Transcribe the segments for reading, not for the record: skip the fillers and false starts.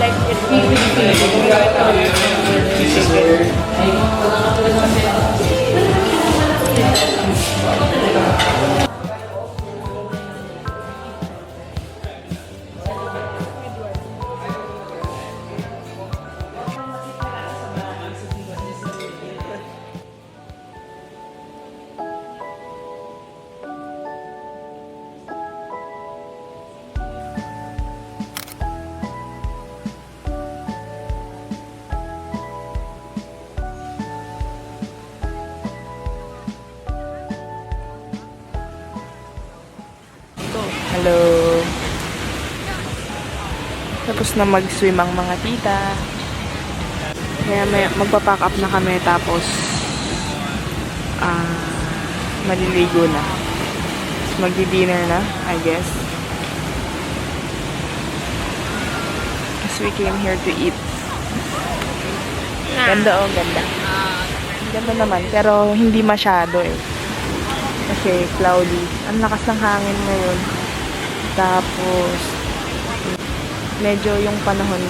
like it really Hello. Tapos na mag-swim ang mga tita. Kaya magpa-pack up na kami tapos maliligo na. Magdi-dinner na, I guess. Because we came here to eat. Ganda oh, ganda. Ganda naman, pero hindi masyado eh. Kasi cloudy. Ang lakas ng hangin ngayon. Tapos, medyo yung panahon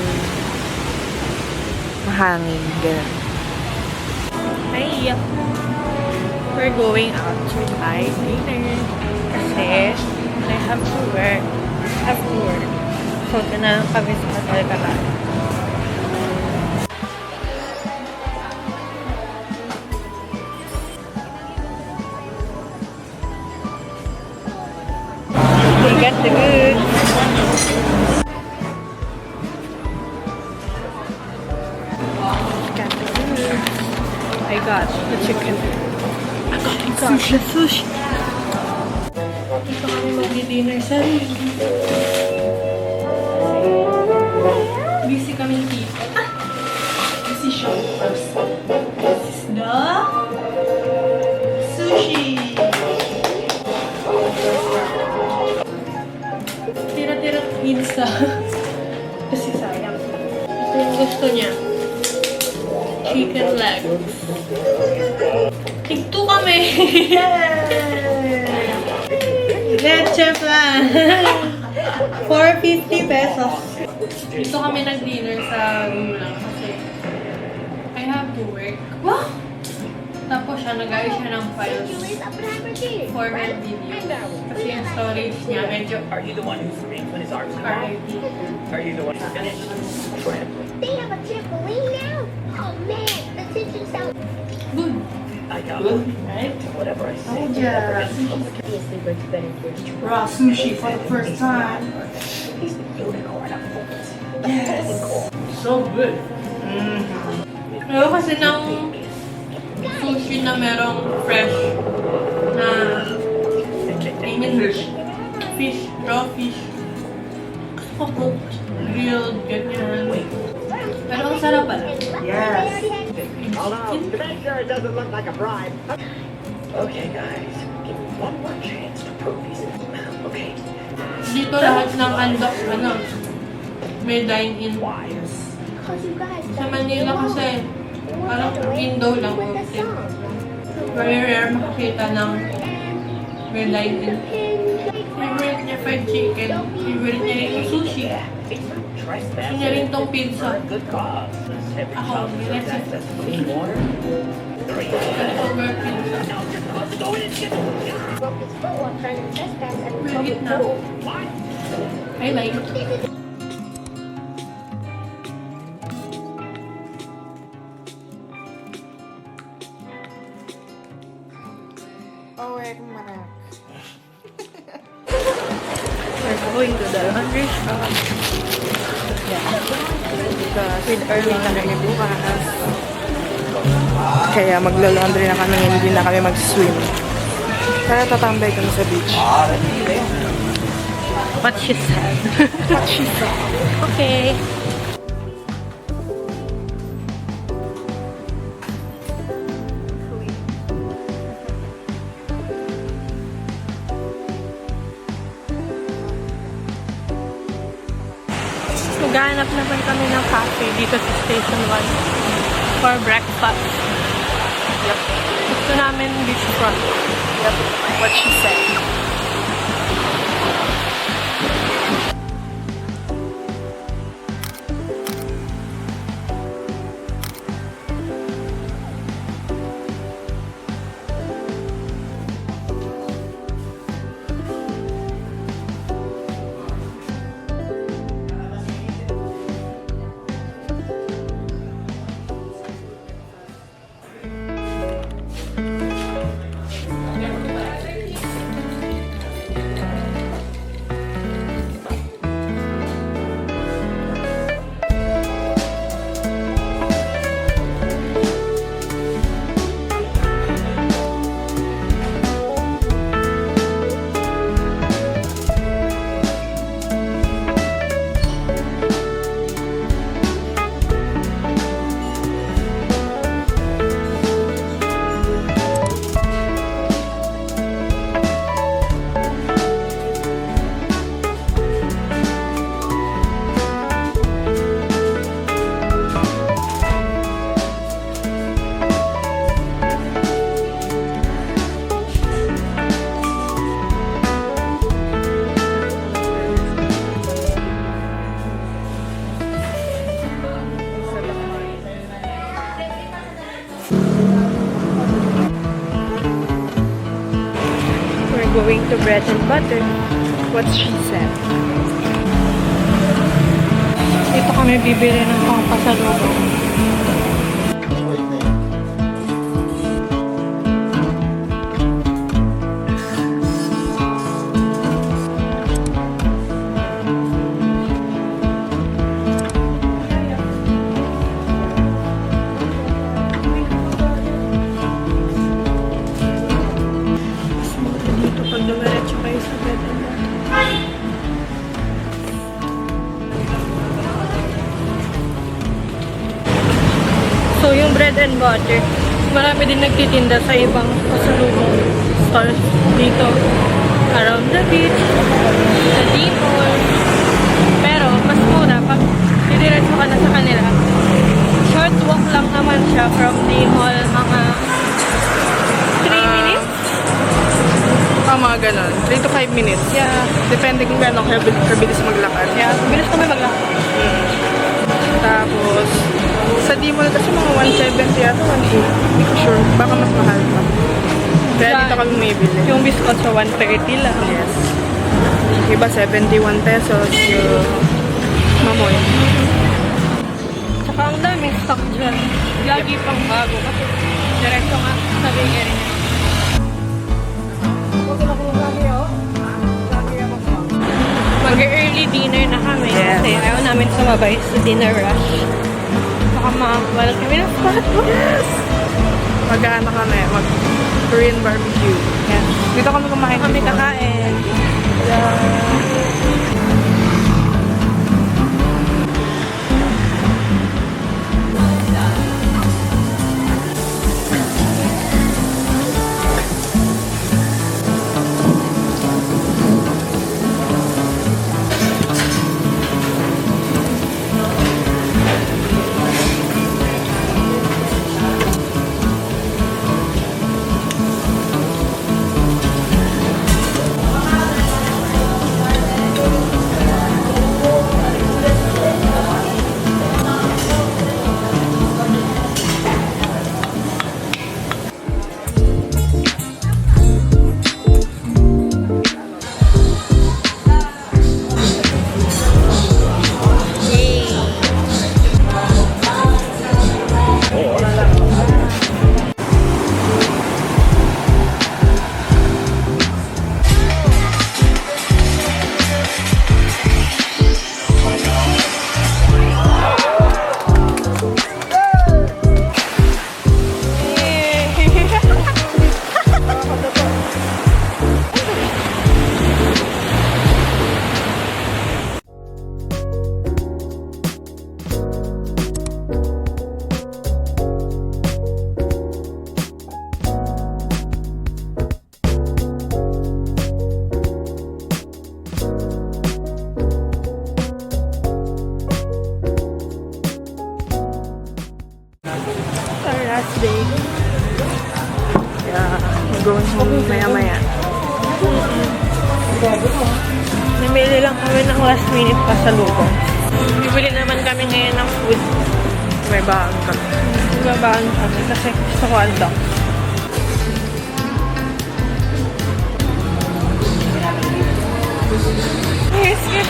mahangin. Ganun. Hi! We're going out to buy dinner. Kasi, I have to work. So, na kami sa Calcutta. We got the goods. I got the chicken. I got sushi. Dito kami magdi-dinner sa busy kami dito. Busy shoppers. This is the sushi. Tira-tira pizza. Kasi sayang. Ito yung gusto niya. Chicken leg. Tig-2 kami! Leche plan! 450 pesos. Dito kami nag-dinner sa room lang kasi I have to work. Wow! Tapos siya, nag-ayos siya ng files for her videos. Kasi yung storage niya medyo Are you the one who screams when his arms are out? RIP. Are you the one who's finished? For him. They have a trampoline now? Oh man, the tension sounds Good. I got Good, one. right? Whatever I say. Yeah. obviously go to bed and first. Raw sushi for the first time. He's the unicorn of fools. Yes! So good. Pero kasi ng sushi na merong fresh na I mean fish, raw fish. Gusto ko cooked, grilled, ganyan. Pero ang sarap pala. Yes. Hold on. To make sure it doesn't look like a bribe. Okay, guys. Give me one more chance to prove he's okay. Dito lahat ng handok, may dine-in. Because you guys Sa Manila kasi, parang window lang open. Very rare makakita ng may dine-in. Favorite niya fried chicken. Favorite niya rin yung sushi. Gusto niya rin tong pizza. Good cause. Every Ako, child deserves yes. access to clean water. Over pizza. Now you're supposed to go in and get broke his foot while trying to trespass at the We'll public eat now. pool. What? I like it. Oh, manak. We're going to the laundry shop. With early na kami bukas. Kaya maglo-laundry na kami, hindi na kami mag-swim. Kaya tatambay kami sa beach. What she said. What she said. Okay. Maghanap naman kami ng cafe dito sa Station 1 for breakfast. Yep. Gusto namin beachfront. Yep. What she said. going to Bread and Butter. What she said. Dito kami bibili ng mga pasalubong. Dito pag dumiretso kayo sa Bread and Butter. So, yung bread and butter, marami din nagtitinda sa ibang pasalubong stores dito. Around the beach, sa D-Mall. Pero, mas mura pag didiretso ka na sa kanila. Short walk lang naman siya from D-Mall, mga 3 minutes. Mga ganon. 3 to 5 minutes. Yeah. Depende kung gano'ng kabilis maglakad. Yeah, bilis kami maglakad. Tapos, sa D-Mall kasi mga 170 at 180. Hindi ko sure. Baka mas mahal pa. Kaya dito kami bumibili. Yung biscuit sa 130 lang. Yes. Iba 71 pesos. Yung mamoy. Tsaka ang daming stock dyan. Lagi pang bago. Kasi diretso nga sa bakery. Mag-early dinner na kami. Yes. Kasi ayaw namin sumabay sa dinner rush. Baka makawalan kami ng spot. Yes! Mag-ano kami? Mag-Korean barbecue. Yes. Dito kami kumain. Kami before. kakain. Our last day. Yeah. We're going home maya-maya. Namili lang kami ng last minute pasalubong. Bibili naman kami ngayon ng food. May baon kami. Babaan kami kasi gusto ko andang. Yes, yes.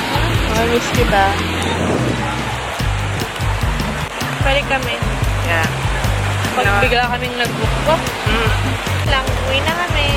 Miss kita. Balik kami. Yeah. Pag bigla kaming nag-book lang, uwi na kami.